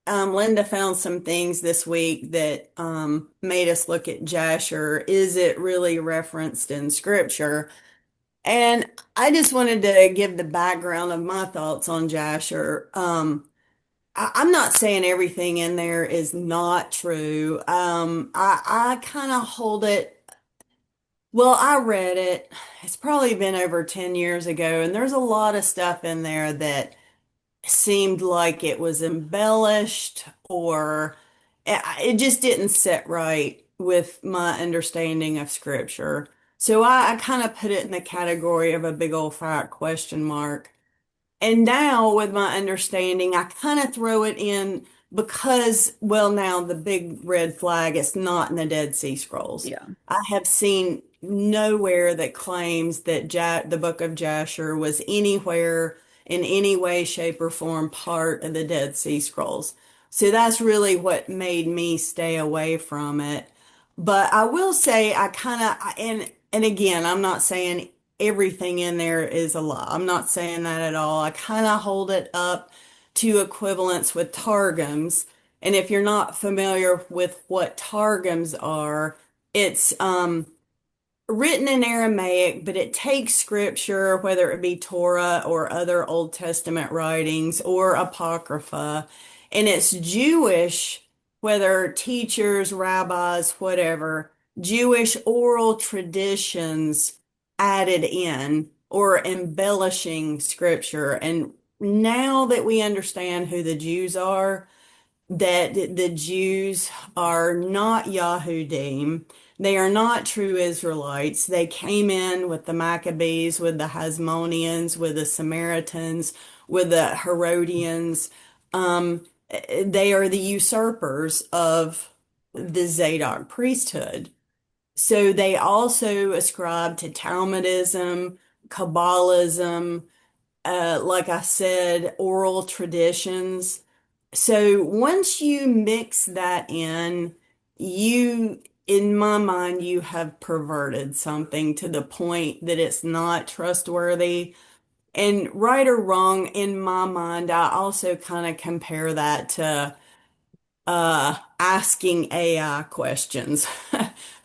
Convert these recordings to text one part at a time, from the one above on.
Linda found some things this week that made us look at Jasher. Is it really referenced in scripture? And I just wanted to give the background of my thoughts on Jasher. I'm not saying everything in there is not true. I kind of hold it. Well, I read it. It's probably been over 10 years ago, and there's a lot of stuff in there that seemed like it was embellished or it just didn't sit right with my understanding of scripture. So I kind of put it in the category of a big old fat question mark. And now, with my understanding, I kind of throw it in because, well, now the big red flag is not in the Dead Sea Scrolls. Yeah. I have seen nowhere that claims that the Book of Jasher was anywhere in any way, shape, or form part of the Dead Sea Scrolls. So that's really what made me stay away from it. But I will say I kind of and again, I'm not saying everything in there is a lie. I'm not saying that at all. I kind of hold it up to equivalence with targums. And if you're not familiar with what targums are, it's written in Aramaic, but it takes scripture, whether it be Torah or other Old Testament writings or Apocrypha, and it's Jewish, whether teachers, rabbis, whatever, Jewish oral traditions added in or embellishing scripture. And now that we understand who the Jews are, that the Jews are not Yahudim. They are not true Israelites. They came in with the Maccabees, with the Hasmoneans, with the Samaritans, with the Herodians. Um, they are the usurpers of the Zadok priesthood. So they also ascribe to Talmudism, Kabbalism, like I said, oral traditions. So once you mix that in, in my mind, you have perverted something to the point that it's not trustworthy. And right or wrong, in my mind, I also kind of compare that to asking AI questions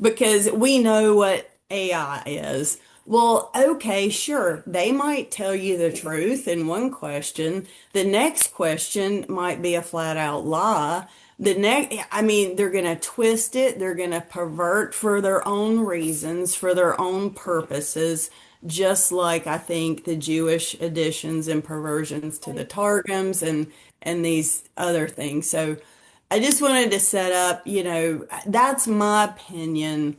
because we know what AI is. Well, okay, sure, they might tell you the truth in one question. The next question might be a flat out lie. I mean, they're going to twist it, they're going to pervert for their own reasons, for their own purposes, just like I think the Jewish additions and perversions to the Targums and these other things. So, I just wanted to set up, that's my opinion.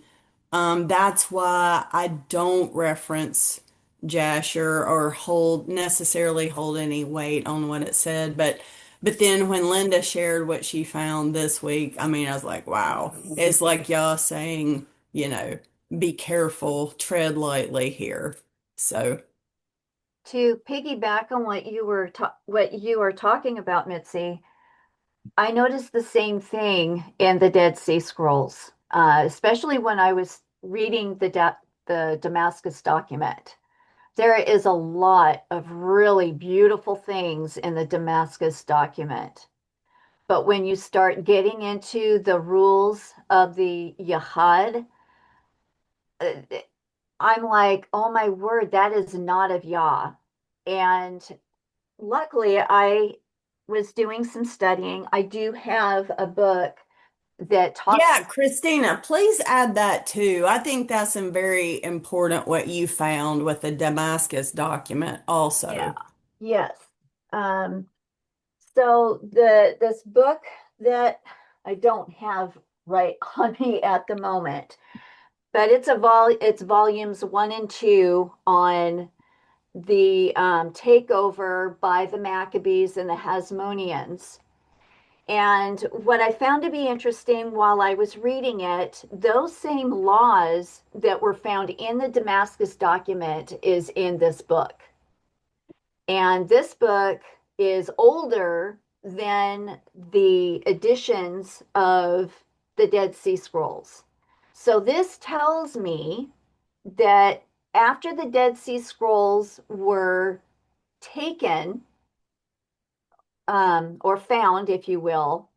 That's why I don't reference Jasher or necessarily hold any weight on what it said. But then when Linda shared what she found this week, I mean, I was like, wow, it's like y'all saying, be careful, tread lightly here. So, To piggyback on what you were talking about, Mitzi, I noticed the same thing in the Dead Sea Scrolls, especially when I was reading the Damascus document. There is a lot of really beautiful things in the Damascus document. But when you start getting into the rules of the Yahad, uh, I'm like, oh my word, that is not of Yah. And luckily, I was doing some studying. I do have a book that talks. yeah, Christina, please add that too. I think that's some very important what you found with the Damascus document Yeah. also. Yes. Um, so this book that I don't have right on me at the moment, but it's volumes 1 and 2 on the takeover by the Maccabees and the Hasmoneans. And what I found to be interesting while I was reading it, those same laws that were found in the Damascus document is in this book. And this book is older than the editions of the Dead Sea Scrolls. So this tells me that after the Dead Sea Scrolls were taken, or found, if you will.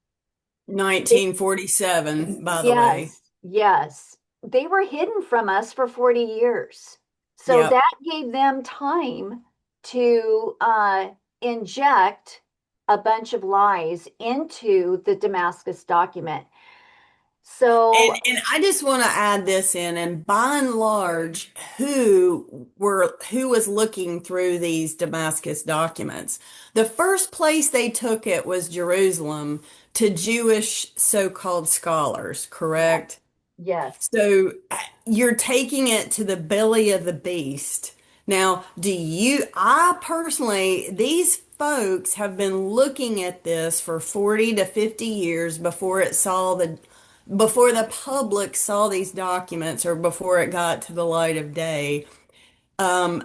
They, 1947, by the way. yes, yes. They were hidden from us for 40 years. So Yep. that gave them time to inject a bunch of lies into the Damascus document. And So, and I just want to add this in, and by and large, who was looking through these Damascus documents? The first place they took it was Jerusalem to Jewish so-called scholars, yeah, correct? yes. So you're taking it to the belly of the beast. Now, I personally, these folks have been looking at this for 40 to 50 years before the public saw these documents or before it got to the light of day. Um,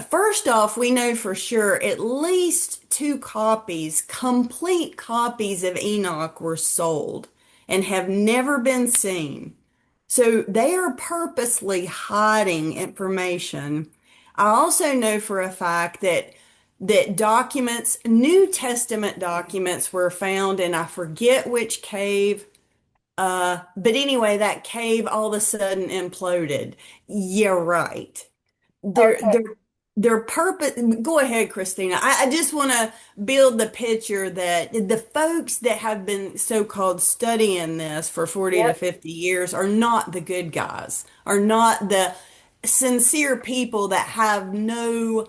First off, we know for sure at least two copies, complete copies of Enoch were sold and have never been seen. So they are purposely hiding information. I also know for a fact that documents, New Testament documents were found in I forget which cave. But anyway, that cave all of a sudden imploded. Yeah, right. Their Okay. their their purpose. Go ahead, Christina. I just want to build the picture that the folks that have been so-called studying this for 40 to Yep. 50 years are not the good guys, are not the sincere people that have no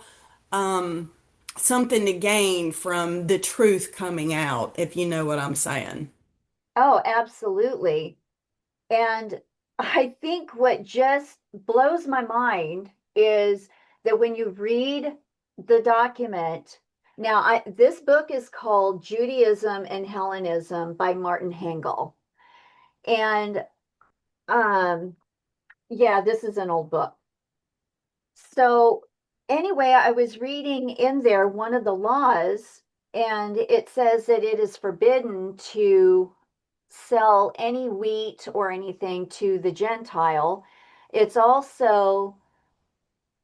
um something to gain from the truth coming out, if you know what I'm saying. Oh, absolutely. And I think what just blows my mind is that when you read the document, now this book is called Judaism and Hellenism by Martin Hengel. And um yeah, this is an old book. So anyway, I was reading in there one of the laws, and it says that it is forbidden to sell any wheat or anything to the Gentile. It's also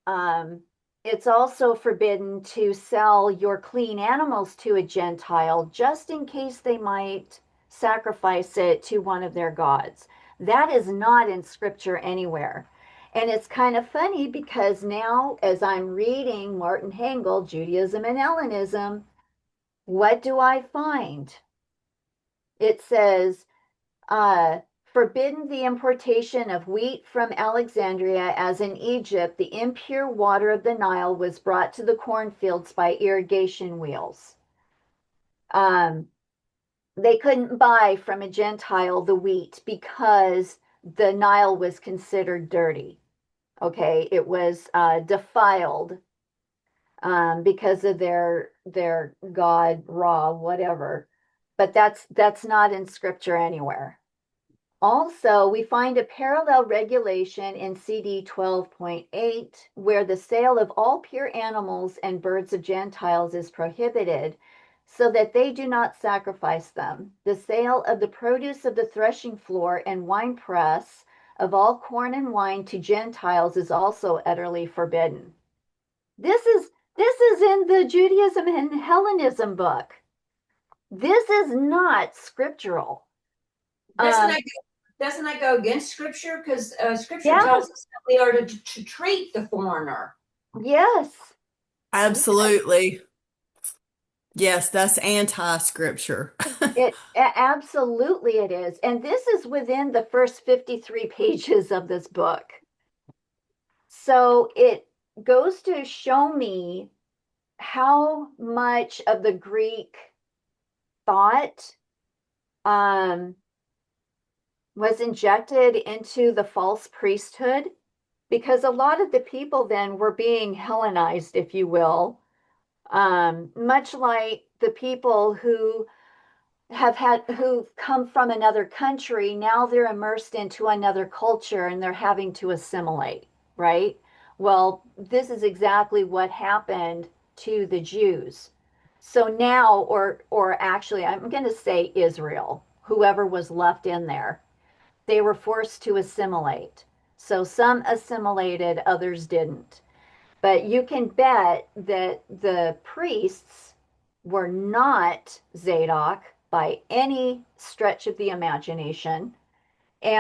um, it's also forbidden to sell your clean animals to a Gentile just in case they might sacrifice it to one of their gods. That is not in scripture anywhere. And it's kind of funny because now, as I'm reading Martin Hengel, Judaism and Hellenism, what do I find? It says, forbidden the importation of wheat from Alexandria, as in Egypt, the impure water of the Nile was brought to the cornfields by irrigation wheels. Um, they couldn't buy from a Gentile the wheat because the Nile was considered dirty. Okay, it was defiled because of their god Ra, whatever. But that's not in scripture anywhere. Also, we find a parallel regulation in CD 12.8 where the sale of all pure animals and birds of Gentiles is prohibited so that they do not sacrifice them. The sale of the produce of the threshing floor and wine press of all corn and wine to Gentiles is also utterly forbidden. This is in the Judaism and Hellenism book. This is not scriptural. Doesn't Um, that doesn't that go against scripture? Because scripture yes, tells us that we are to treat the foreigner. yes. Absolutely. Yes, that's anti-scripture. Absolutely it is. And this is within the first 53 pages of this book. So it goes to show me how much of the Greek thought um, was injected into the false priesthood, because a lot of the people then were being Hellenized, if you will, much like the people who've come from another country. Now they're immersed into another culture and they're having to assimilate, right? Well, this is exactly what happened to the Jews. So now, or actually I'm going to say Israel, whoever was left in there, they were forced to assimilate. So some assimilated, others didn't. But you can bet that the priests were not Zadok by any stretch of the imagination.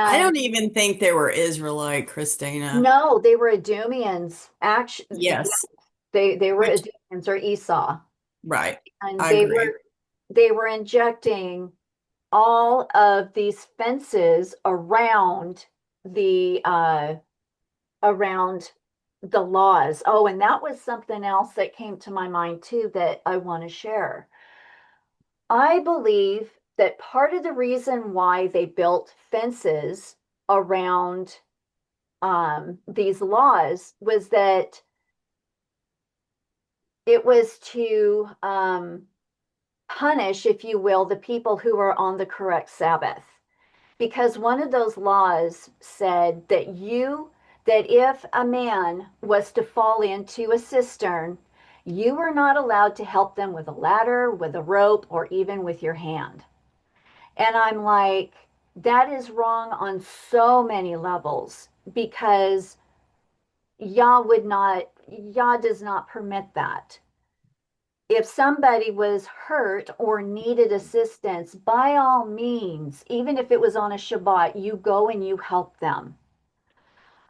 I And don't even think they were Israelite, Christina. no, they were Edomians. Actually, Yes, they were which, Edomians or Esau, right. and I agree. they were injecting all of these fences the around the laws. Oh, and that was something else that came to my mind too that I want to share. I believe that part of the reason why they built fences around these laws was that it was to punish, if you will, the people who were on the correct Sabbath. Because one of those laws said that if a man was to fall into a cistern, you were not allowed to help them with a ladder, with a rope, or even with your hand. And I'm like, that is wrong on so many levels because Yah does not permit that. If somebody was hurt or needed assistance, by all means, even if it was on a Shabbat, you go and you help them.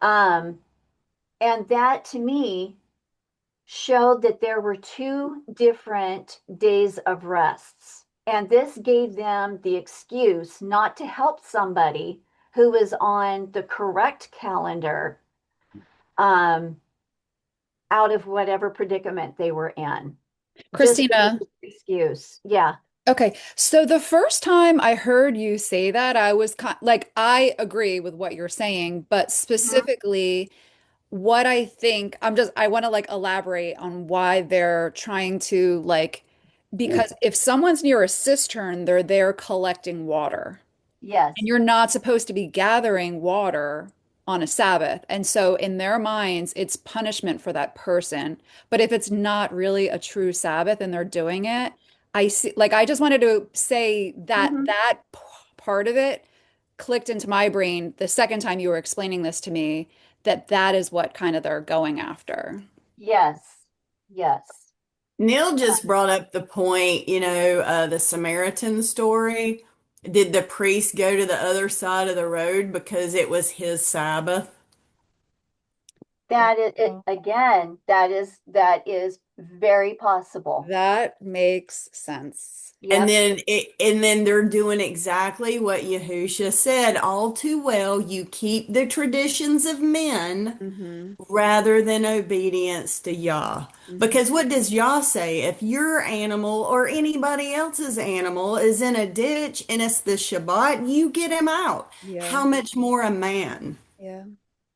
Um, and that to me showed that there were two different days of rests. And this gave them the excuse not to help somebody who was on the correct calendar um, out of whatever predicament they were in. Just Christina, excuse. Yeah. okay. So the first time I heard you say that, I was like, I agree with what you're saying, but Mhm. specifically, what I think, I want to like elaborate on why they're trying to like, because if someone's near a cistern, they're there collecting water. And Yes. you're not supposed to be gathering water on a Sabbath. And so in their minds, it's punishment for that person. But if it's not really a true Sabbath and they're doing it, I see, like, I just wanted to say that Mhm. part of it clicked into my brain the second time you were explaining this to me, that that is what kind of they're going after. Yes. Yes. Neil just brought up the point, the Samaritan story. Did the priest go to the other side of the road because it was his Sabbath? That again, that is very possible. That makes sense. And Yep. then they're doing exactly what Yahusha said. All too well, you keep the traditions of men Hmm. rather than obedience to Yah. Hmm. Because what does Yah say? If your animal or anybody else's animal is in a ditch and it's the Shabbat, you get him out. Yeah. How much more a man? Yeah.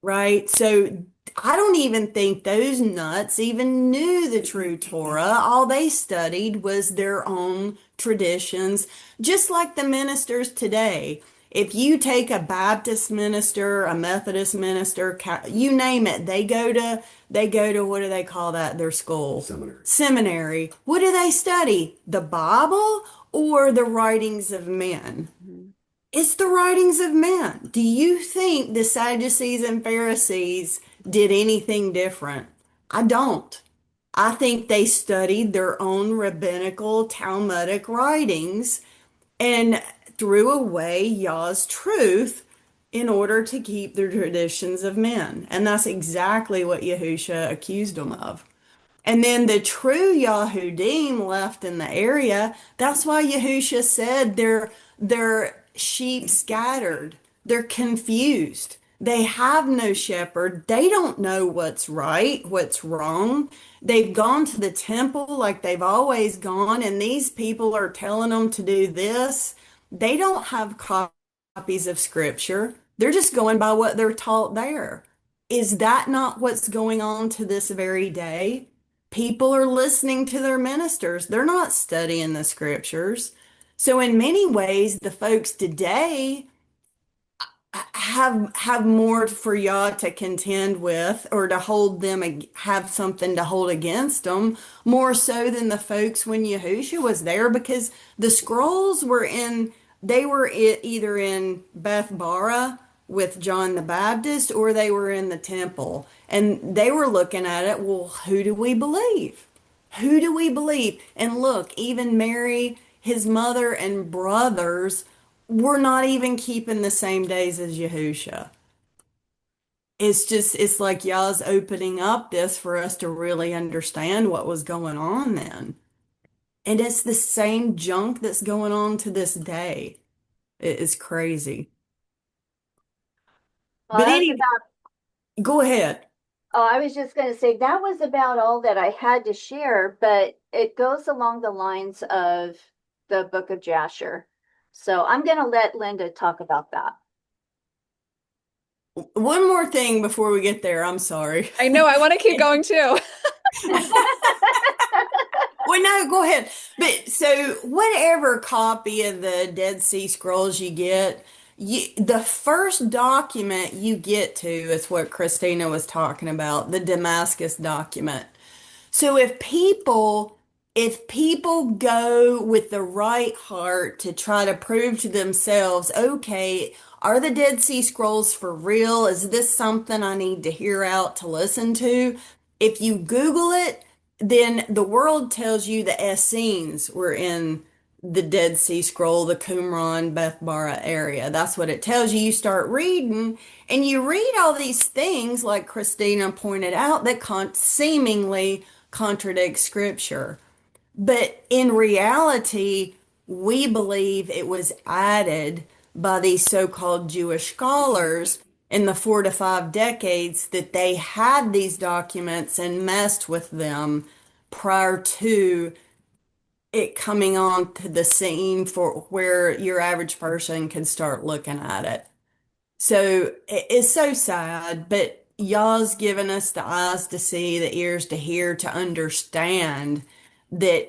Right? So I don't even think those nuts even knew the true Torah. All they studied was their own traditions, just like the ministers today. If you take a Baptist minister, a Methodist minister, you name it, they go to what do they call that? Their school. Seminary. Seminary. What do they study? The Bible or the writings of men? Mhm. It's the writings of men. Do you think the Sadducees and Pharisees did anything different? I don't. I think they studied their own rabbinical Talmudic writings and threw away Yah's truth in order to keep the traditions of men. And that's exactly what Yahusha accused them of. And then the true Yahudim left in the area. That's why Yahusha said they're sheep scattered. They're confused. They have no shepherd. They don't know what's right, what's wrong. They've gone to the temple like they've always gone, and these people are telling them to do this. They don't have copies of scripture. They're just going by what they're taught there. Is that not what's going on to this very day? People are listening to their ministers. They're not studying the scriptures. So in many ways, the folks today have more for y'all to contend with or to hold them have something to hold against them more so than the folks when Yahusha was there because the scrolls were in they were either in Beth Bara with John the Baptist or they were in the temple and they were looking at it, well, who do we believe? Who do we believe? And look, even Mary, his mother, and brothers were not even keeping the same days as Yahusha. It's just, it's like y'all's opening up this for us to really understand what was going on then. And it's the same junk that's going on to this day. It is crazy. Well, But that's anyway, about, go ahead. oh, I was just going to say that was about all that I had to share, but it goes along the lines of the Book of Jasher. So I'm going to let Linda talk about that. One more thing before we get there. I'm sorry. I know, I want to keep going too. Well, no, go ahead. But so, whatever copy of the Dead Sea Scrolls you get, the first document you get to is what Christina was talking about, the Damascus document. So if people go with the right heart to try to prove to themselves, okay, are the Dead Sea Scrolls for real? Is this something I need to hear out to listen to? If you Google it, then the world tells you the Essenes were in the Dead Sea Scroll, the Qumran, Bethbara area. That's what it tells you. You start reading, and you read all these things, like Christina pointed out, that seemingly contradict scripture. But in reality, we believe it was added by these so-called Jewish scholars in the 4 to 5 decades that they had these documents and messed with them prior to it coming on to the scene for where your average person can start looking at it. So it's so sad, but y'all's given us the eyes to see, the ears to hear, to understand that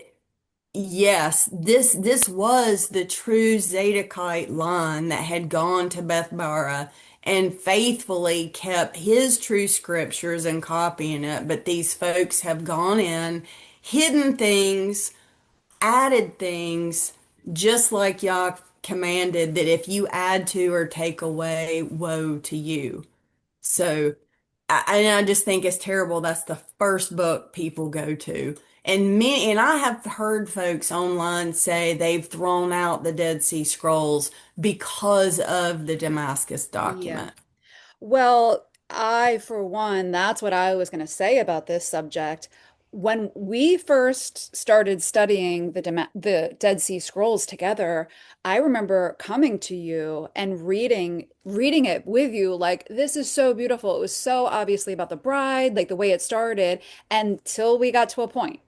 yes, this was the true Zadokite line that had gone to Bethbara and faithfully kept his true scriptures and copying it. But these folks have gone in, hidden things, added things, just like Yah commanded that if you add to or take away, woe to you. So I just think it's terrible. That's the first book people go to. And I have heard folks online say they've thrown out the Dead Sea Scrolls because of the Damascus Yeah. document. Well, for one, that's what I was going to say about this subject. When we first started studying the Dead Sea Scrolls together, I remember coming to you and reading it with you like this is so beautiful. It was so obviously about the bride, like the way it started, until we got to a point.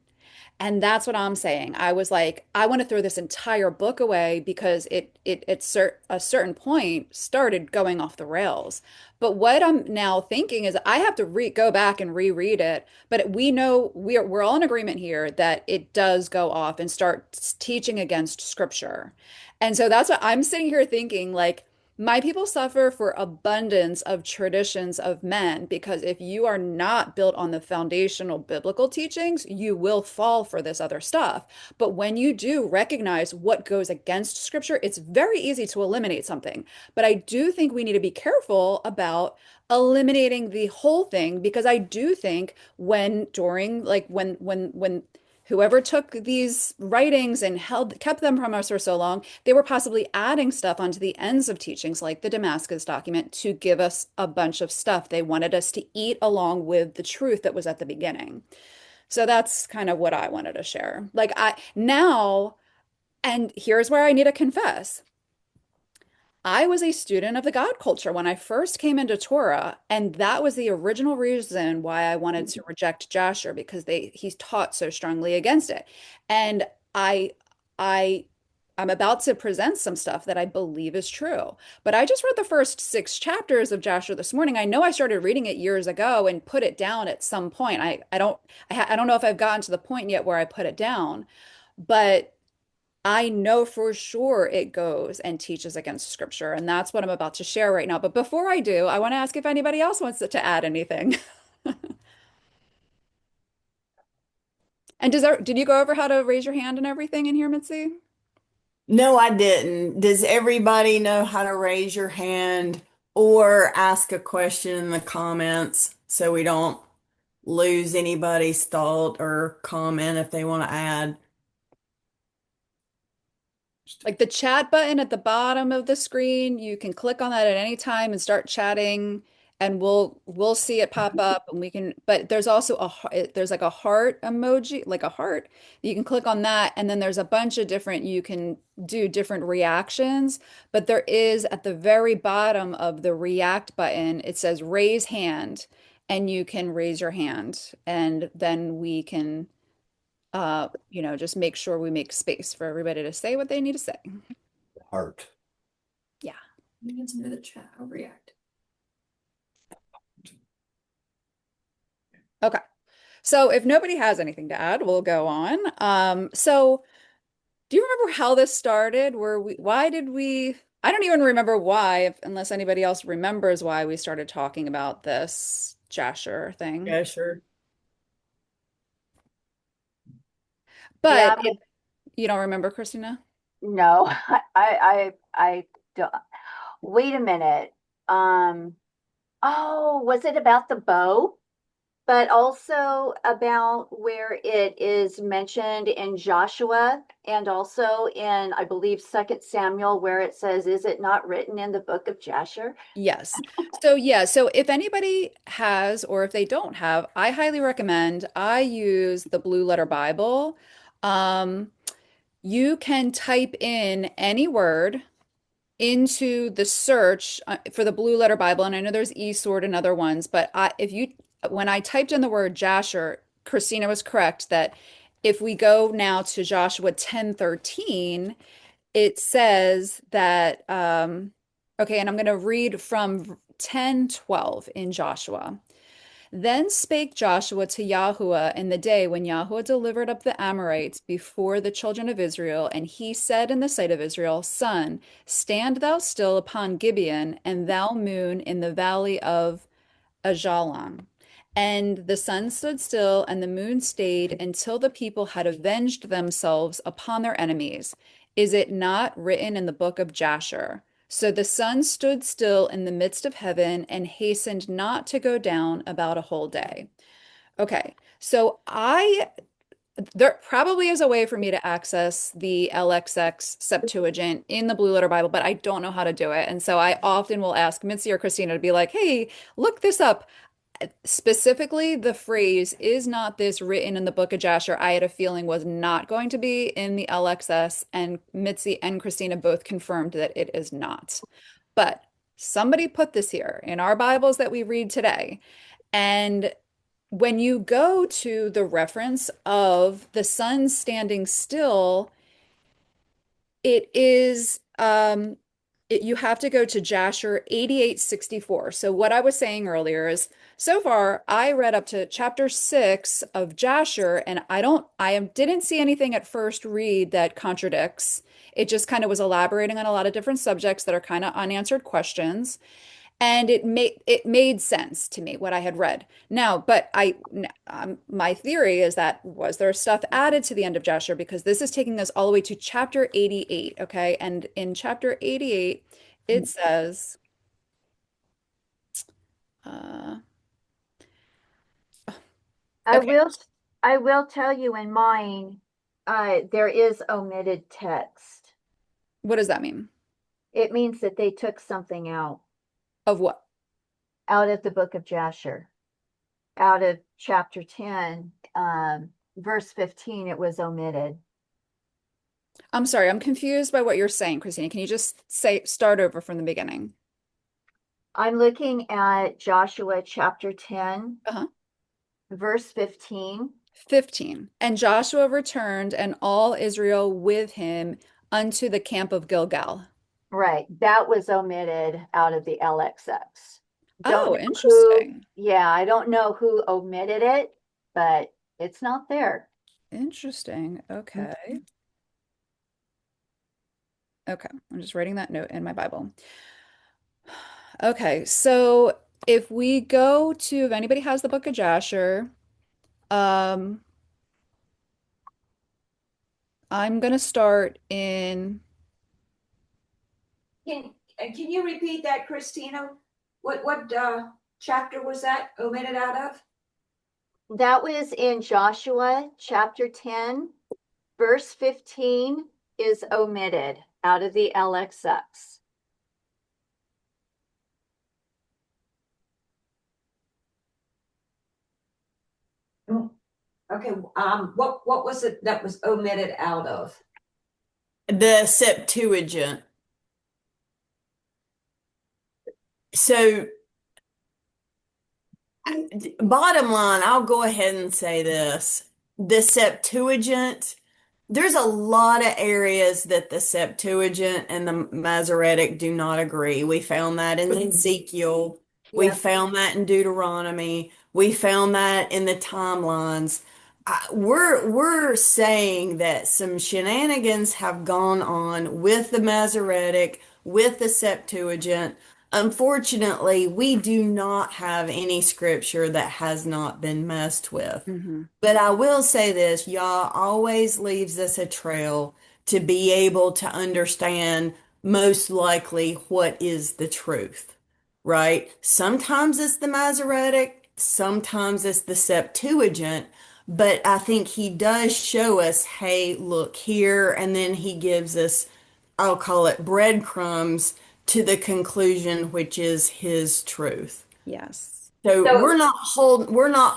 And that's what I'm saying. I was like, I want to throw this entire book away because it at a certain point started going off the rails. But what I'm now thinking is I have to go back and reread it. But we know we're all in agreement here that it does go off and start teaching against scripture. And so that's what I'm sitting here thinking, like, my people suffer for abundance of traditions of men because if you are not built on the foundational biblical teachings, you will fall for this other stuff. But when you do recognize what goes against scripture, it's very easy to eliminate something. But I do think we need to be careful about eliminating the whole thing because I do think when whoever took these writings and kept them from us for so long, they were possibly adding stuff onto the ends of teachings like the Damascus document to give us a bunch of stuff they wanted us to eat along with the truth that was at the beginning. So that's kind of what I wanted to share. Like I now, and here's where I need to confess. I was a student of the God culture when I first came into Torah, and that was the original reason why I wanted to reject Jasher because he's taught so strongly against it. And I I I'm about to present some stuff that I believe is true. But I just read the first 6 chapters of Jasher this morning. I know I started reading it years ago and put it down at some point. I don't know if I've gotten to the point yet where I put it down, but I know for sure it goes and teaches against scripture, and that's what I'm about to share right now. But before I do, I want to ask if anybody else wants to add anything. And did you go over how to raise your hand and everything in here, Mitzi? No, I didn't. Does everybody know how to raise your hand or ask a question in the comments so we don't lose anybody's thought or comment if they want to add. Like the chat button at the bottom of the screen, you can click on that at any time and start chatting, and we'll see it pop up, and we can, but there's also there's like a heart emoji, like a heart. You can click on that, and then there's a bunch of different, you can do different reactions, but there is at the very bottom of the react button, it says raise hand, and you can raise your hand, and then we can just make sure we make space for everybody to say what they need to say. Heart. Yeah. It's into the chat. I'll react. Okay. So if nobody has anything to add, we'll go on. So do you remember how this started? Why did we, I don't even remember why, unless anybody else remembers why we started talking about this Jasher thing. Yeah, sure. But Yeah, you don't remember, Christina? no, I don't. Wait a minute. Um, oh, was it about the bow? But also about where it is mentioned in Joshua and also in, I believe, Second Samuel, where it says, "Is it not written in the book of Jasher?" Yes. So yeah, so if anybody has or if they don't have, I highly recommend I use the Blue Letter Bible. Um, you can type in any word into the search for the Blue Letter Bible, and I know there's eSword and other ones, but when I typed in the word Jasher, Christina was correct that if we go now to Joshua 10:13, it says that okay, and I'm going to read from 10:12 in Joshua. Then spake Joshua to Yahuwah in the day when Yahuwah delivered up the Amorites before the children of Israel, and he said in the sight of Israel, Sun, stand thou still upon Gibeon, and thou moon in the valley of Ajalon. And the sun stood still, and the moon stayed until the people had avenged themselves upon their enemies. Is it not written in the book of Jasher? So the sun stood still in the midst of heaven and hastened not to go down about a whole day. Okay, so there probably is a way for me to access the LXX Septuagint in the Blue Letter Bible, but I don't know how to do it. And so I often will ask Mitzi or Christina to be like, hey, look this up. Specifically, the phrase, is not this written in the book of Jasher? I had a feeling was not going to be in the LXS, and Mitzi and Christina both confirmed that it is not. But somebody put this here in our Bibles that we read today. And when you go to the reference of the sun standing still, it is you have to go to Jasher 88:64. So what I was saying earlier is so far I read up to chapter 6 of Jasher, and I didn't see anything at first read that contradicts. It just kind of was elaborating on a lot of different subjects that are kind of unanswered questions. And it made sense to me what I had read. Now, but my theory is that was there stuff added to the end of Jasher, because this is taking us all the way to chapter 88, okay? And in chapter 88, it says, uh, I okay, will I will tell you in mine, there is omitted text. what does that mean? It means that they took something Of what? out of the book of Jasher, out of chapter 10, verse 15, it was omitted. I'm sorry, I'm confused by what you're saying, Christina. Can you just start over from the beginning? I'm looking at Joshua chapter 10, Uh-huh. verse 15. 15. And Joshua returned, and all Israel with him unto the camp of Gilgal. Right. That was omitted out of the LXX. Don't Oh, know who, interesting. yeah, I don't know who omitted it, but it's not there. Interesting. Okay. Okay. I'm just writing that note in my Bible. Okay. So if we go to, if anybody has the Book of Jasher, um, I'm gonna start in, Can you repeat that, Christina? What chapter was that omitted out of? That was in Joshua chapter 10, verse 15 is omitted out of the LXX. Okay, what was it that was omitted out of? The Septuagint. So, bottom line, I'll go ahead and say this. The Septuagint, there's a lot of areas that the Septuagint and the Masoretic do not agree. We found that in Ezekiel. We Yeah. found that in Deuteronomy. We found that in the timelines. We're saying that some shenanigans have gone on with the Masoretic, with the Septuagint. Unfortunately, we do not have any scripture that has not been messed with. Hmm. But I will say this, Yah always leaves us a trail to be able to understand most likely what is the truth, right? Sometimes it's the Masoretic, sometimes it's the Septuagint, but I think he does show us, hey, look here, and then he gives us, I'll call it breadcrumbs to the conclusion, which is his truth. Yes. So So we're not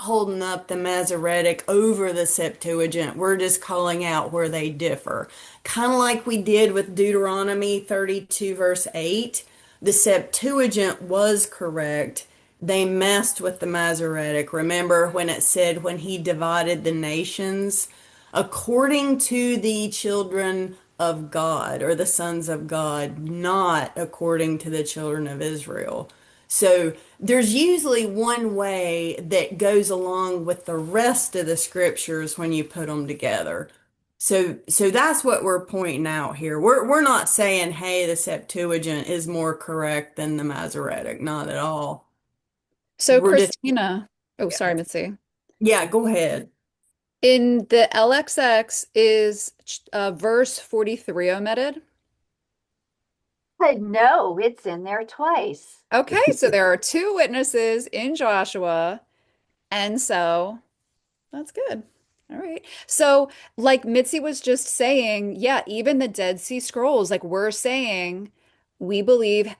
holding up the Masoretic over the Septuagint. We're just calling out where they differ. Kind of like we did with Deuteronomy 32 verse 8. The Septuagint was correct. They messed with the Masoretic. Remember when it said when he divided the nations according to the children of God or the sons of God, not according to the children of Israel. So there's usually one way that goes along with the rest of the scriptures when you put them together. So that's what we're pointing out here. We're not saying, hey, the Septuagint is more correct than the Masoretic, not at all. So, We're just Christina, oh, yeah. sorry, Mitzi. Yeah, go ahead. In the LXX is verse 43 omitted. But no, it's in there twice. Okay, so there are two witnesses in Joshua, and so that's good. All right. So, like Mitzi was just saying, yeah, even the Dead Sea Scrolls, like we're saying, we believe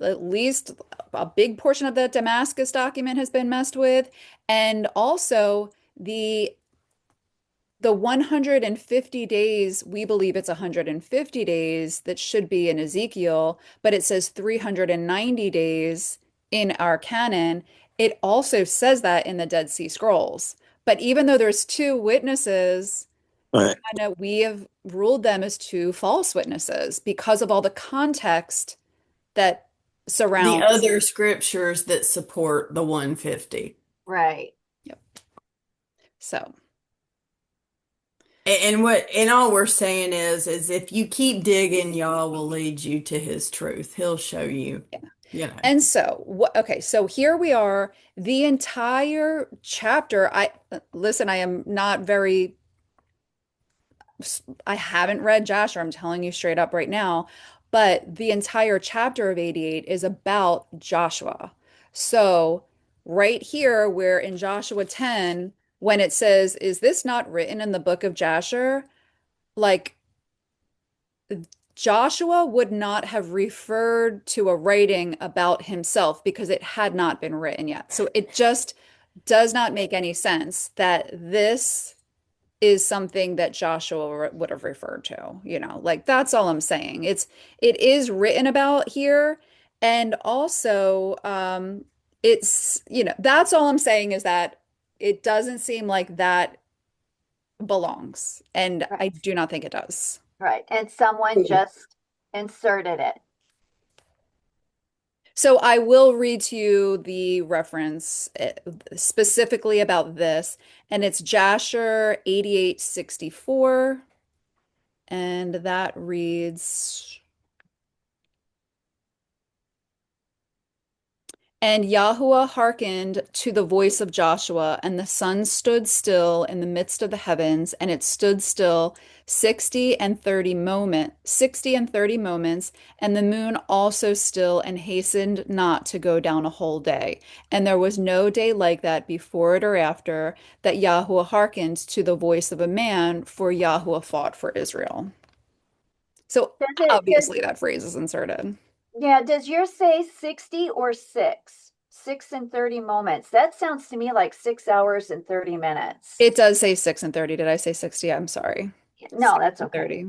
at least a big portion of the Damascus document has been messed with, and also the 150 days, we believe it's 150 days that should be in Ezekiel, but it says 390 days in our canon. It also says that in the Dead Sea Scrolls. But even though there's two witnesses, Right. kind of we have ruled them as two false witnesses because of all the context that The surrounds. other scriptures that support the 150. Right. Yep. So, And all we're saying is if you keep digging, Yah will lead you to his truth. He'll show you, yeah. you know. And so, okay, so here we are, the entire chapter. Listen, I am not very, I haven't read Jasher, I'm telling you straight up right now, but the entire chapter of 88 is about Joshua. So, right here, where in Joshua 10, when it says, "Is this not written in the book of Jasher?" Like, Joshua would not have referred to a writing about himself because it had not been written yet. So it just does not make any sense that this is something that Joshua would have referred to, like that's all I'm saying. It is written about here. And also, that's all I'm saying is that it doesn't seem like that belongs. And Right. I do not think it does. Right. And someone just inserted it. So I will read to you the reference specifically about this, and it's Jasher 8864, and that reads, And Yahuwah hearkened to the voice of Joshua, and the sun stood still in the midst of the heavens, and it stood still 60 and 30 moments, and the moon also still, and hastened not to go down a whole day. And there was no day like that before it or after that Yahuwah hearkened to the voice of a man, for Yahuwah fought for Israel. So Does it, does, obviously that phrase is inserted. yeah, does yours say 60 or 6? 6 and 30 moments. That sounds to me like 6 hours and 30 minutes. It does say 6 and 30. Did I say 60? I'm sorry. No, Six that's and okay. 30.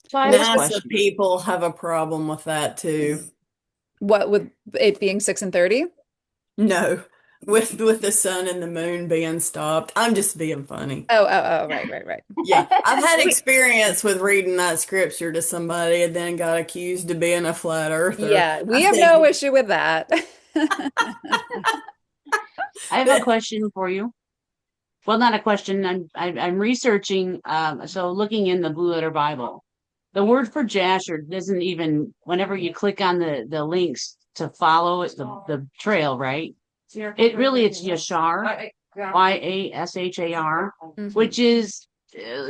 So I have a NASA question. people have a problem with that too. What with it being 6 and 30? No, with the sun and the moon being stopped. I'm just being funny. Oh, right, right, right. Yeah, I've had experience with reading that scripture to somebody and then got accused of being a flat earther. Yeah, we I have no think issue with that. I have a question for you. Well, not a question. I'm researching. So looking in the Blue Letter Bible, the word for Jasher doesn't even. Whenever you click on the links to follow it, the trail, right? It really it's Yashar, Yashar, which is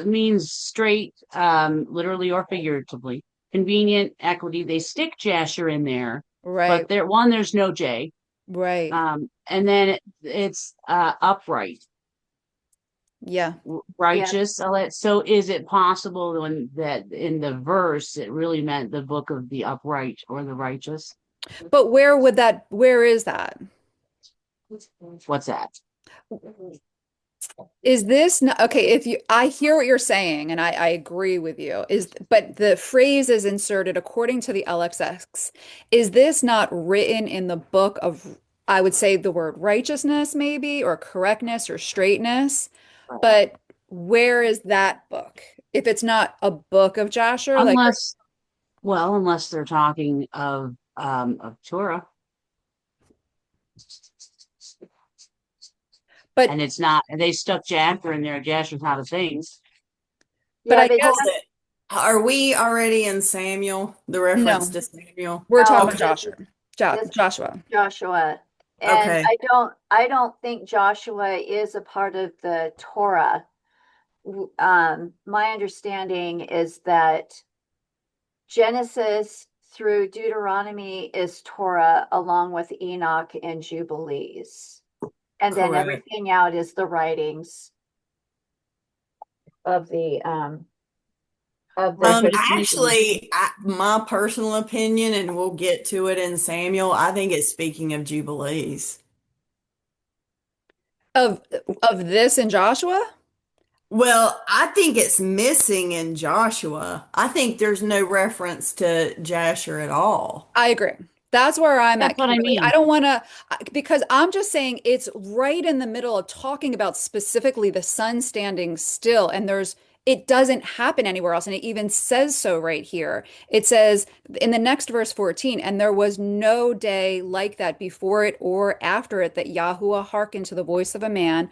means straight, literally or figuratively. Convenient, equity. They stick Jasher in there, Right, but there's no J. right. And then it's upright, Yeah. Yeah, righteous. So is it possible that in the verse it really meant the book of the upright or the righteous? But where is that? What's that? Is this not okay? If you, I hear what you're saying, and I agree with you. But the phrase is inserted according to the LXX. Is this not written in the book of, I would say the word righteousness, maybe, or correctness or straightness? But where is that book? If it's not a book of Jasher, like, Unless they're talking of Torah, but and it's not, and they stuck Jasher in there. Jasher's not a thing. but yeah, I but hold guess it. Are we already in Samuel? The reference no. to Samuel? We're talking no, about Okay. Joshua. this is Joshua. Joshua. And Okay. I don't think Joshua is a part of the Torah. My understanding is that Genesis through Deuteronomy is Torah, along with Enoch and Jubilees. And then Correct. everything out is the writings of the Right, but it's missing. Actually, my personal opinion, and we'll get to it in Samuel, I think it's speaking of Jubilees. Of of this in Joshua? Well, I think it's missing in Joshua. I think there's no reference to Jasher at all. I agree. That's where I'm That's at, what I Kimberly. I mean. don't want to, because I'm just saying it's right in the middle of talking about specifically the sun standing still, and it doesn't happen anywhere else. And it even says so right here. It says in the next verse 14, and there was no day like that before it or after it that Yahuwah hearkened to the voice of a man.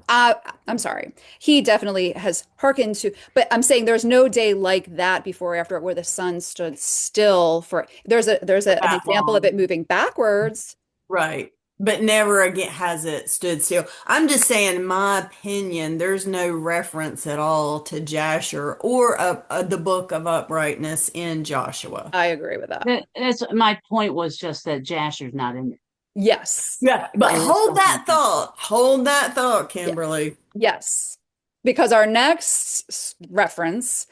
I'm sorry. He definitely has hearkened to, but I'm saying there's no day like that before or after it where the sun stood still for an That example of long. it moving backwards. Right. But never again has it stood still. I'm just saying, in my opinion, there's no reference at all to Jasher or the book of uprightness in Joshua. I agree with that. That's my point was just that Jasher's not in it. Yes. Yeah, but They were hold stuck in that it. thought. Hold that thought, Yeah. Kimberly. Yes. Because our next reference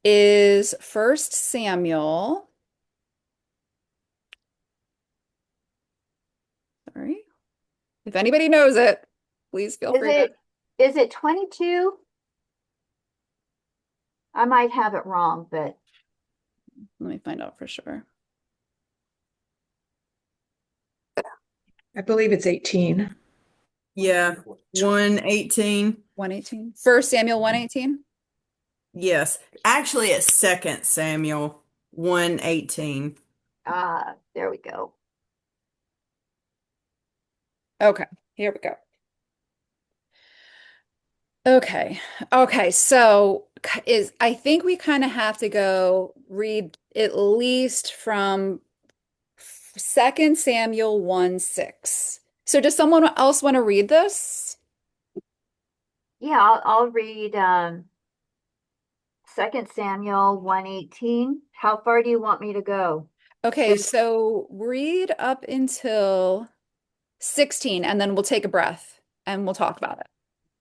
is First Samuel. Sorry. If anybody knows it, please feel is free to. is it 22? I might have it wrong, but Let me find out for sure. I believe it's 18. Yeah, 118. 118. First Samuel 118. Yes. Actually, it's Second Samuel 118. there we go. Okay, here we go. Okay. Okay, so I think we kind of have to go read at least from 2 Samuel 1:6. So does someone else want to read this? Yeah, I'll read 2 Samuel 1:18. How far do you want me to go? Okay, Is so read up until 16 and then we'll take a breath and we'll talk about it.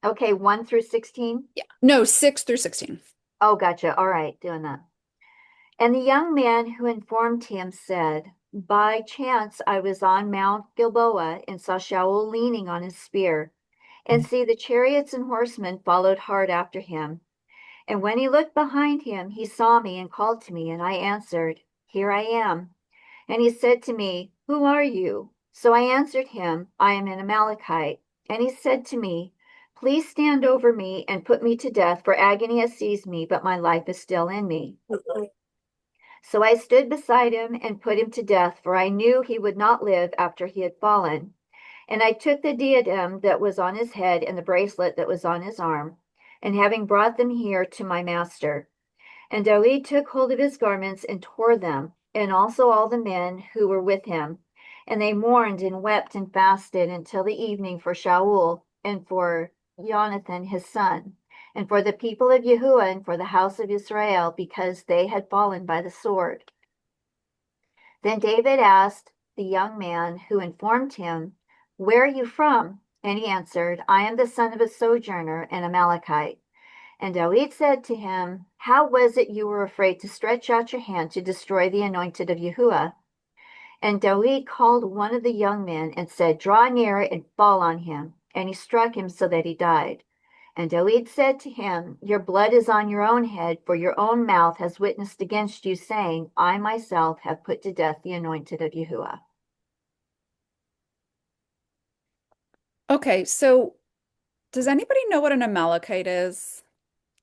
okay, 1 through 16? Yeah. No, 6 through 16. Oh, gotcha. All right, doing that. And the young man who informed him said, by chance I was on Mount Gilboa and saw Shaul leaning on his spear, and see the chariots and horsemen followed hard after him. And when he looked behind him, he saw me and called to me, and I answered, here I am. And he said to me, who are you? So I answered him, I am an Amalekite. And he said to me, please stand over me and put me to death, for agony has seized me, but my life is still in me. So I stood beside him and put him to death, for I knew he would not live after he had fallen. And I took the diadem that was on his head and the bracelet that was on his arm, and having brought them here to my master. And David took hold of his garments and tore them, and also all the men who were with him. And they mourned and wept and fasted until the evening for Shaul and for Jonathan his son, and for the people of Yahuwah and for the house of Israel, because they had fallen by the sword. Then David asked the young man who informed him, where are you from? And he answered, I am the son of a sojourner, an Amalekite. And David said to him, how was it you were afraid to stretch out your hand to destroy the anointed of Yahuwah? And David called one of the young men and said, draw near and fall on him. And he struck him so that he died. And David said to him, your blood is on your own head, for your own mouth has witnessed against you, saying, I myself have put to death the anointed of Yahuwah. Okay, so does anybody know what an Amalekite is?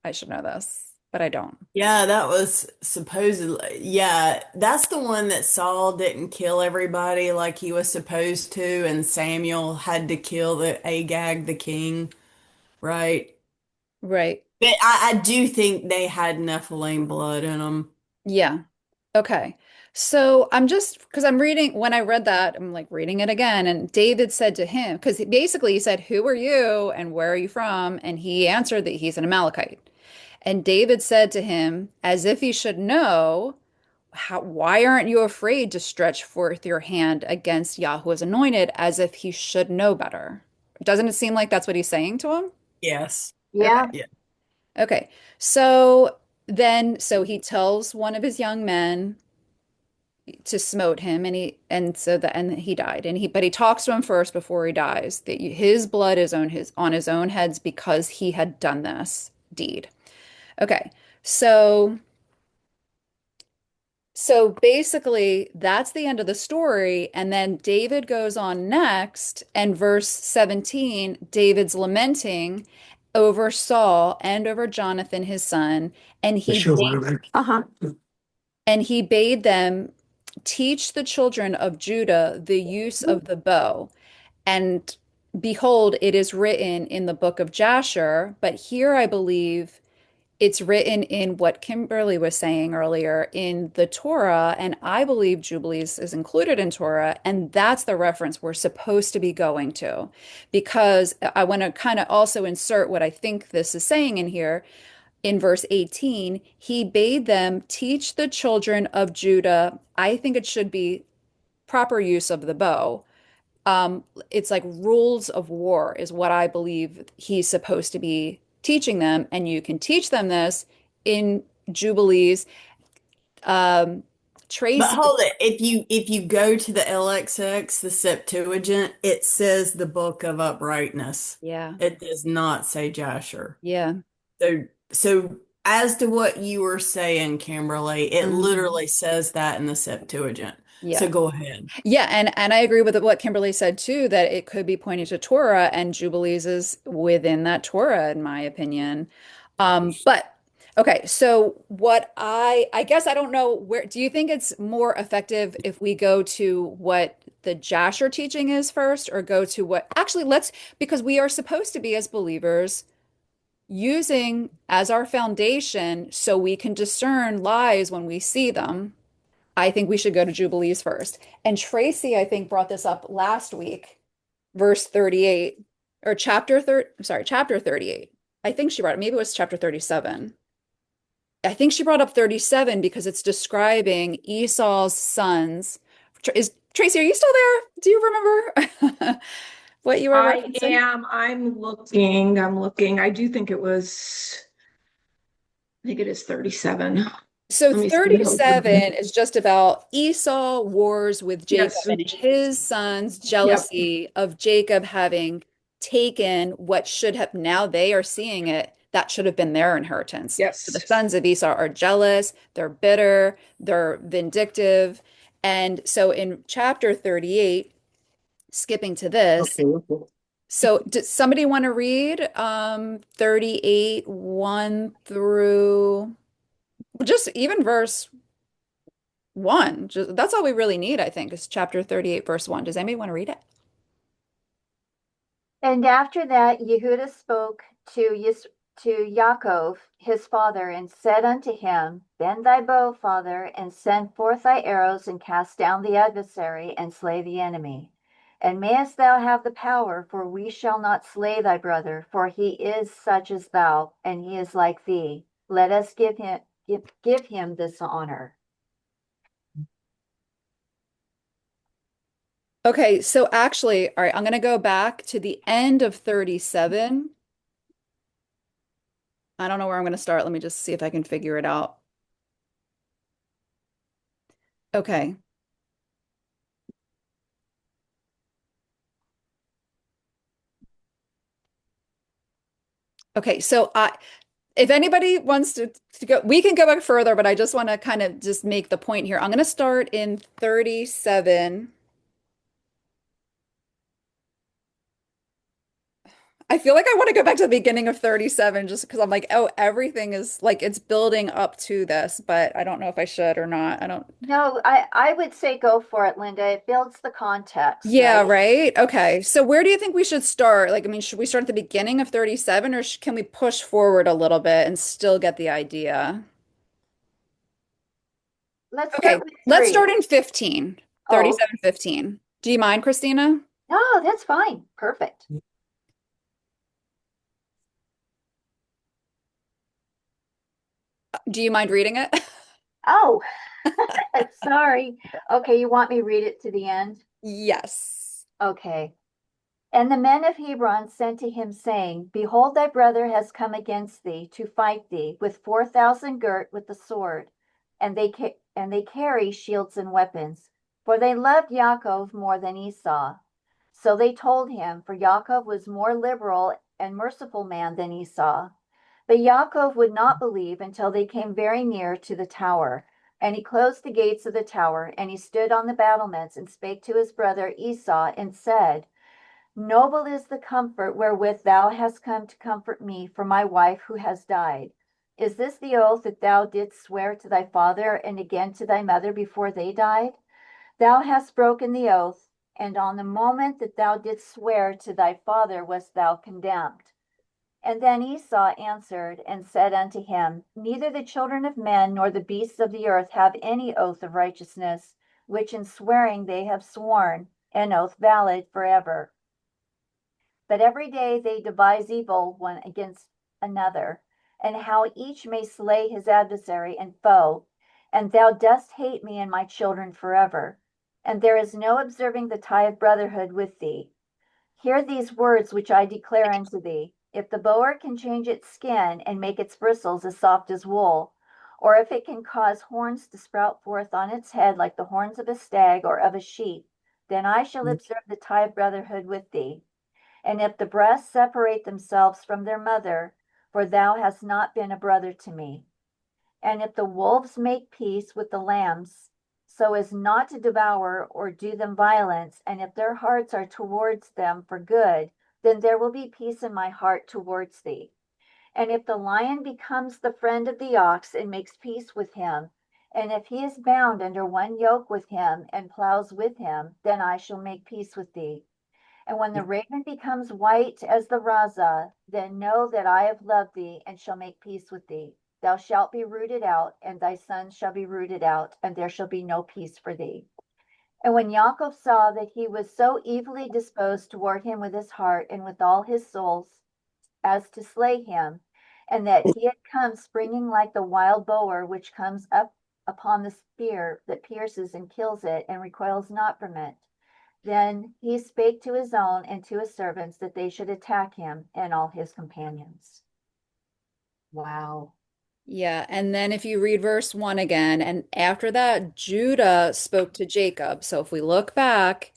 I should know this, but I don't. Yeah, that was supposedly, yeah, that's the one that Saul didn't kill everybody like he was supposed to, and Samuel had to kill the Agag, the king, right? Right. But I do think they had Nephilim blood in them. Yeah. Okay. So I'm just because I'm reading when I read that, I'm like reading it again. And David said to him, because basically he said, who are you and where are you from? And he answered that he's an Amalekite. And David said to him, as if he should know, why aren't you afraid to stretch forth your hand against Yahweh's anointed, as if he should know better? Doesn't it seem like that's what he's saying to him? Yes. Yeah. Okay. Yeah. Okay. So so he tells one of his young men to smote him, and he died. But he talks to him first before he dies that his blood is on his own heads because he had done this deed. Okay. So basically, that's the end of the story. And then David goes on next, and verse 17, David's lamenting over Saul and over Jonathan, his son, and Uh-huh. he bade them teach the children of Judah the use of the bow. And behold, it is written in the book of Jasher, but here I believe it's written in what Kimberly was saying earlier in the Torah, and I believe Jubilees is included in Torah, and that's the reference we're supposed to be going to. Because I want to kind of also insert what I think this is saying in here. In verse 18, he bade them teach the children of Judah. I think it should be proper use of the bow. It's like rules of war is what I believe he's supposed to be teaching them, and you can teach them this in Jubilees. Um, But Tracy, hold it. If you go to the LXX, the Septuagint, it says the Book of Uprightness. yeah, It does not say Jasher. yeah, So as to what you were saying, Kimberly, it mhm, literally says that in the Septuagint. So yeah. go ahead. Yeah, and I agree with what Kimberly said too, that it could be pointing to Torah, and Jubilees is within that Torah, in my opinion. But okay, so what I guess I don't know where do you think it's more effective if we go to what the Jasher teaching is first, or go to what actually let's because we are supposed to be as believers using as our foundation so we can discern lies when we see them. I think we should go to Jubilees first. And Tracy, I think, brought this up last week, verse 38, or chapter 38. I think she brought it, maybe it was chapter 37. I think she brought up 37 because it's describing Esau's sons. Is Tracy, are you still there? Do you remember what you were I referencing? am. I'm looking. I do think I think it is 37. So Let me see. Hold on. 37 is just about Esau wars with Jacob Yes. and his sons' Yep. jealousy of Jacob having taken what should have, now they are seeing it, that should have been their inheritance. So the Yes. sons of Esau are jealous, they're bitter, they're vindictive. And so in chapter 38, skipping to this, Okay. so does somebody want to read 38, 1 through just even verse 1? That's all we really need, I think, is chapter 38, verse 1. Does anybody want to read it? And after that, Yehuda spoke to Yaakov his father, and said unto him, Bend thy bow, father, and send forth thy arrows, and cast down the adversary, and slay the enemy. And mayest thou have the power, for we shall not slay thy brother, for he is such as thou, and he is like thee. Let us give him this honor. Okay, so actually, all right, I'm going to go back to the end of 37. I don't know where I'm going to start. Let me just see if I can figure it out. Okay. Okay, so if anybody wants to go, we can go back further, but I just want to kind of just make the point here. I'm going to start in 37. I feel like I want to go back to the beginning of 37 just because I'm like, oh, everything is like it's building up to this, but I don't know if I should or not. I don't. No, I would say go for it, Linda. It builds the context, Yeah, right? right. Okay. So where do you think we should start? Like, I mean, should we start at the beginning of 37 or sh can we push forward a little bit and still get the idea? Let's Okay, start with let's 3. start in 15, Oh, 37, 15. Do you mind, Christina? no, that's fine. Perfect. Do you mind reading it? Oh, sorry. Okay, you want me to read it to the end? Yes. Okay. And the men of Hebron sent to him, saying, Behold, thy brother has come against thee to fight thee with 4,000 girt with the sword, and they carry shields and weapons, for they loved Yaakov more than Esau. So they told him, for Yaakov was more liberal and merciful man than Esau. But Yaakov would not believe until they came very near to the tower. And he closed the gates of the tower, and he stood on the battlements, and spake to his brother Esau, and said, Noble is the comfort wherewith thou hast come to comfort me for my wife who has died. Is this the oath that thou didst swear to thy father and again to thy mother before they died? Thou hast broken the oath, and on the moment that thou didst swear to thy father wast thou condemned. And then Esau answered and said unto him, Neither the children of men nor the beasts of the earth have any oath of righteousness, which in swearing they have sworn, an oath valid forever. But every day they devise evil one against another, and how each may slay his adversary and foe. And thou dost hate me and my children forever. And there is no observing the tie of brotherhood with thee. Hear these words which I declare unto thee. If the boar can change its skin and make its bristles as soft as wool, or if it can cause horns to sprout forth on its head like the horns of a stag or of a sheep, then I shall observe the tie of brotherhood with thee. And if the breasts separate themselves from their mother, for thou hast not been a brother to me. And if the wolves make peace with the lambs, so as not to devour or do them violence, and if their hearts are towards them for good, then there will be peace in my heart towards thee. And if the lion becomes the friend of the ox and makes peace with him, and if he is bound under one yoke with him and plows with him, then I shall make peace with thee. And when the raven becomes white as the raza, then know that I have loved thee and shall make peace with thee. Thou shalt be rooted out, and thy sons shall be rooted out, and there shall be no peace for thee. And when Yaakov saw that he was so evilly disposed toward him with his heart and with all his souls, as to slay him, and that he had come springing like the wild boar which comes up upon the spear that pierces and kills it and recoils not from it, then he spake to his own and to his servants that they should attack him and all his companions. Wow. Yeah, and then if you read verse 1 again, and after that, Judah spoke to Jacob. So if we look back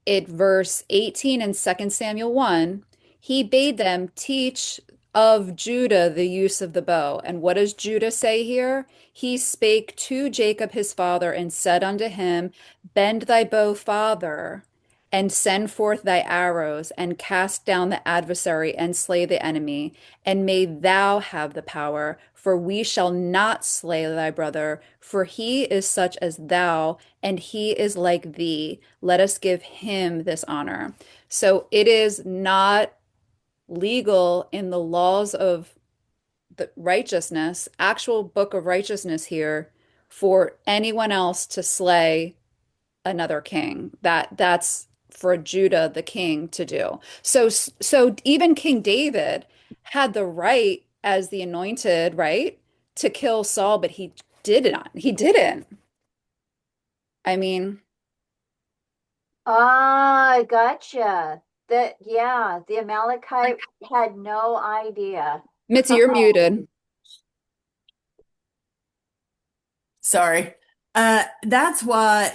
at verse 18 in 2 Samuel 1, he bade them teach of Judah the use of the bow. And what does Judah say here? He spake to Jacob his father and said unto him, Bend thy bow farther, and send forth thy arrows, and cast down the adversary, and slay the enemy, and may thou have the power, for we shall not slay thy brother, for he is such as thou, and he is like thee. Let us give him this honor. So it is not legal in the laws of the righteousness, actual book of righteousness here, for anyone else to slay another king. That's for Judah the king to do. So even King David had the right as the anointed, right, to kill Saul, but he did not. He didn't. I mean, Ah, gotcha. That, yeah, the Amalekite had no idea. Mitzi, you're muted. Sorry. That's why,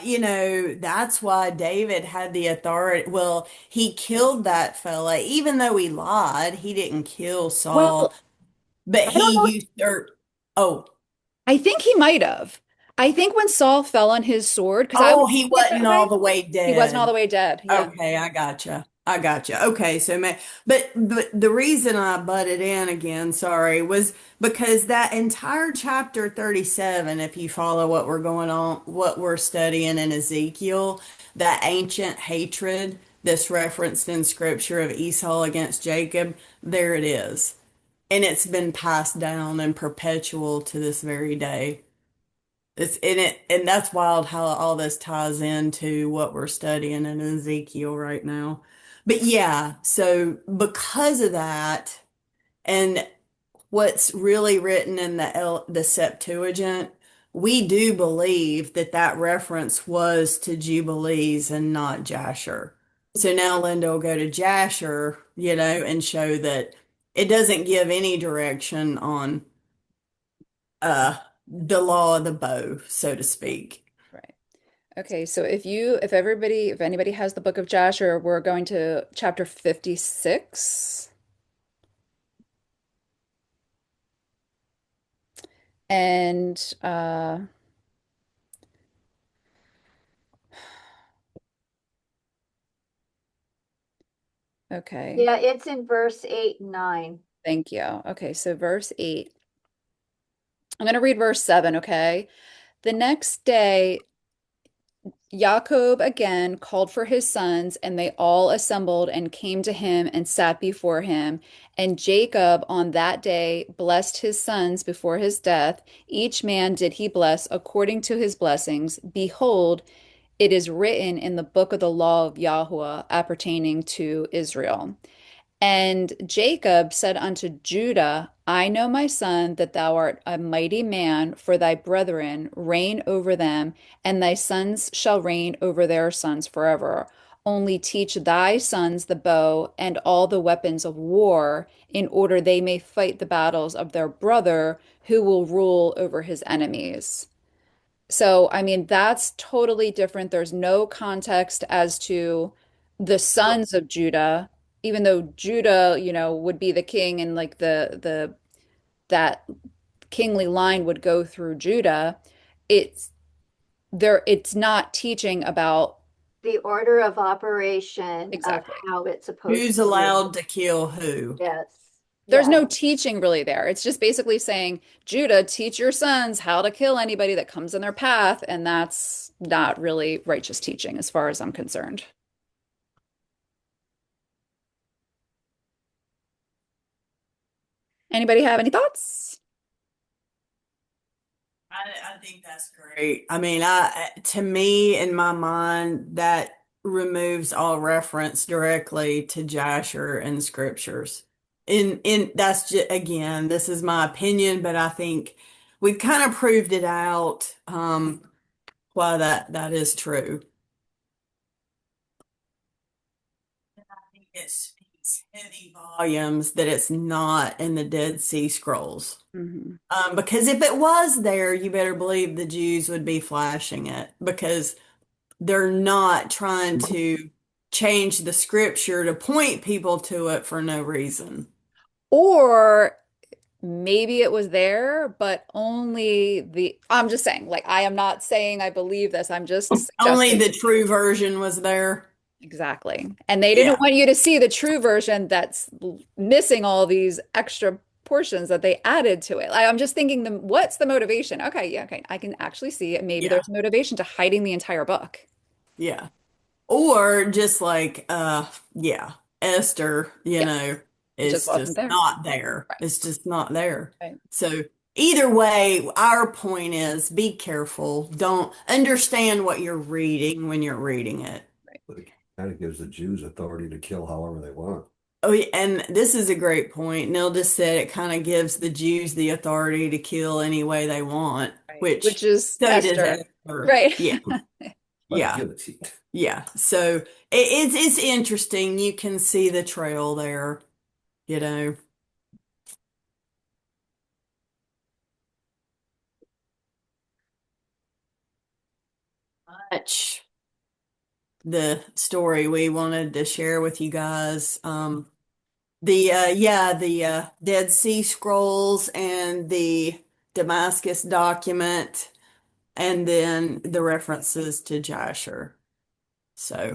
that's why David had the authority. Well, he killed that fella, even though he lied, he didn't kill Saul, Well, but I don't he know. oh, I think he might have. I think when Saul fell on his sword, because I would oh, he read it wasn't that all way, the way he wasn't all dead. the way dead. Yeah. Okay, I gotcha. I gotcha. Okay, so but the reason I butted in again, sorry, was because that entire chapter 37, if you follow what we're going on, what we're studying in Ezekiel, that ancient hatred that's referenced in scripture of Esau against Jacob, there it is. And it's been passed down and perpetual to this very day. It's in it, and that's wild how all this ties into what we're studying in Ezekiel right now. But yeah, so because of that, and what's really written in the Septuagint, we do believe that that reference was to Jubilees and not Jasher. So now Linda will go to Jasher, and show that it doesn't give any direction on the law of the bow, so to speak. Right. Okay, so if anybody has the Book of Jasher, we're going to chapter 56. And okay, Yeah, it's in verse 8 and 9. thank you. Okay, so verse 8. I'm going to read verse 7, okay? The next day, Jacob again called for his sons, and they all assembled and came to him and sat before him. And Jacob on that day blessed his sons before his death. Each man did he bless according to his blessings. Behold, it is written in the book of the law of Yahweh appertaining to Israel. And Jacob said unto Judah, I know, my son, that thou art a mighty man, for thy brethren reign over them, and thy sons shall reign over their sons forever. Only teach thy sons the bow and all the weapons of war, in order they may fight the battles of their brother, who will rule over his enemies. So, I mean, that's totally different. There's no context as to the sons of Judah, even though Judah, would be the king and like the that kingly line would go through Judah. It's it's not teaching about The order of operation of exactly. how it's supposed Who's to be. allowed to kill who? Yes. There's Yes. no teaching really there. It's just basically saying, Judah, teach your sons how to kill anybody that comes in their path, and that's not really righteous teaching as far as I'm concerned. Anybody have any thoughts? I think that's great. I mean, to me, in my mind, that removes all reference directly to Jasher in scriptures. In that's just, again, this is my opinion, but I think we kind of proved it out, why that is true. I think it speaks heavy volumes that it's not in the Dead Sea Scrolls. Mhm. Because if it was there, you better believe the Jews would be flashing it because they're not trying to change the scripture to point people to it for no reason. Or maybe it was there, but only I'm just saying, like, I am not saying I believe this. I'm just Only suggesting. the true version was there. Exactly. And they didn't Yeah, want you to see the true version that's missing all these extra portions that they added to it. I'm just thinking what's the motivation? Okay, yeah, okay. I can actually see it. Maybe yeah, there's motivation to hiding the entire book. yeah. Or just like, yeah, Esther, Yeah, it just it's wasn't just there. not there. Right. It's just not there. Right. So either way, our point is be careful. Don't understand what you're reading when you're reading it. But it kind of gives the Jews authority to kill however they want. Oh, yeah, and this is a great point. Neil just said it kind of gives the Jews the authority to kill any way they want, Right. which Which is so does Esther. Esther. Right. Yeah, But yeah, guillotine. yeah. So it's interesting. You can see the trail there, you know. Much the story we wanted to share with you guys. The Dead Sea Scrolls and the Damascus Document, and then the references to Jasher. So